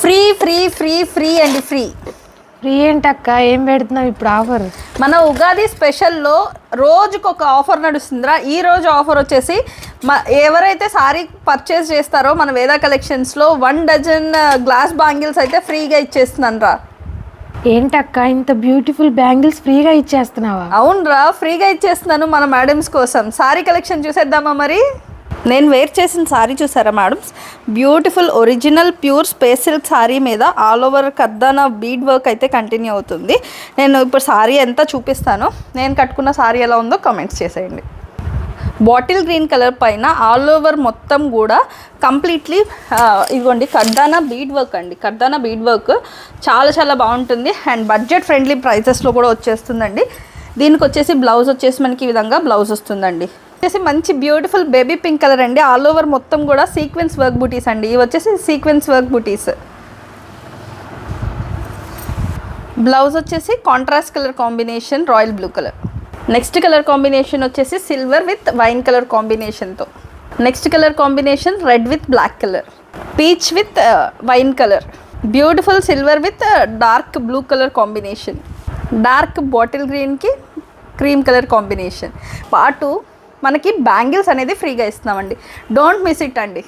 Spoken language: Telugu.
ఫ్రీ ఫ్రీ ఫ్రీ ఫ్రీ అండి ఫ్రీ. ఫ్రీ ఏంటక్క, ఏం పెడుతున్నావు ఇప్పుడు ఆఫర్? మన ఉగాది స్పెషల్లో రోజుకు ఒక ఆఫర్ నడుస్తుందిరా. ఈ రోజు ఆఫర్ వచ్చేసి ఎవరైతే సారీ పర్చేస్ చేస్తారో మన వేద కలెక్షన్స్లో 1 డజన్ గ్లాస్ బ్యాంగిల్స్ అయితే ఫ్రీగా ఇచ్చేస్తున్నాను రా. ఏంటక్క ఇంత బ్యూటిఫుల్ బ్యాంగిల్స్ ఫ్రీగా ఇచ్చేస్తున్నావా? అవునరా, ఫ్రీగా ఇచ్చేస్తున్నాను మన మేడమ్స్ కోసం. సారీ కలెక్షన్ చూసేద్దామా మరి? నేను వేర్ చేసిన సారీ చూసారా madams? Beautiful original pure space silk sorry మీద ఆల్ ఓవర్ కర్దానా బీడ్ వర్క్ అయితే కంటిన్యూ అవుతుంది. నేను ఇప్పుడు సారీ ఎంత చూపిస్తాను, నేను కట్టుకున్న సారీ ఎలా ఉందో కామెంట్స్ చేసేయండి. బాటిల్ గ్రీన్ కలర్ పైన ఆల్ ఓవర్ మొత్తం కూడా కంప్లీట్లీ ఇదిగోండి కర్దానా బీడ్ వర్క్ అండి. కర్దానా బీడ్ వర్క్ చాలా చాలా బాగుంటుంది అండ్ బడ్జెట్ ఫ్రెండ్లీ ప్రైసెస్లో కూడా వచ్చేస్తుందండి. దీనికి వచ్చేసి బ్లౌజ్ వచ్చేసి మనకి ఈ విధంగా బ్లౌజ్ వస్తుందండి. వచ్చేసి మంచి బ్యూటిఫుల్ బేబీ పింక్ కలర్ అండి. ఆల్ ఓవర్ మొత్తం కూడా సీక్వెన్స్ వర్క్ బూటీస్ అండి. ఇవి వచ్చేసి సీక్వెన్స్ వర్క్ బూటీస్. బ్లౌజ్ వచ్చేసి contrast colour combination royal blue colour. Next colour combination వచ్చేసి సిల్వర్ విత్ వైన్ కలర్ కాంబినేషన్తో. Next colour combination red with black colour, peach with wine colour, beautiful silver with dark blue colour combination, dark bottle గ్రీన్కి క్రీమ్ కలర్ కాంబినేషన్. పాటు మనకి బ్యాంగిల్స్ అనేది ఫ్రీగా ఇస్తున్నామండి. డోంట్ మిస్ ఇట్ అండి.